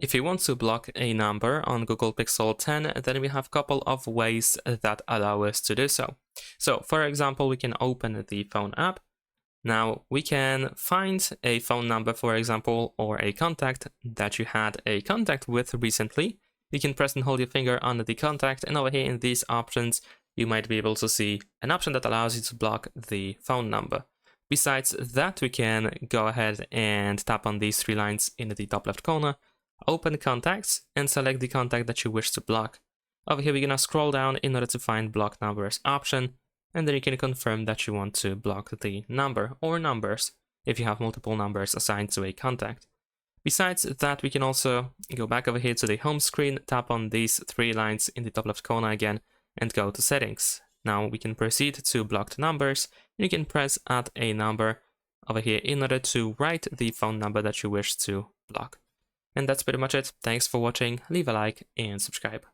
If you want to block a number on Google Pixel 10, then we have a couple of ways that allow us to do so. So, for example, we can open the phone app. Now, we can find a phone number, for example, or a contact that you had a contact with recently. You can press and hold your finger on the contact, and over here in these options, you might be able to see an option that allows you to block the phone number. Besides that, we can go ahead and tap on these three lines in the top left corner, open contacts, and select the contact that you wish to block. Over here, we're gonna scroll down in order to find block numbers option, and then you can confirm that you want to block the number or numbers if you have multiple numbers assigned to a contact. Besides that, we can also go back over here to the home screen, tap on these three lines in the top left corner again, and go to settings. Now we can proceed to blocked numbers. You can press add a number over here in order to write the phone number that you wish to block. And that's pretty much it. Thanks for watching, leave a like and subscribe.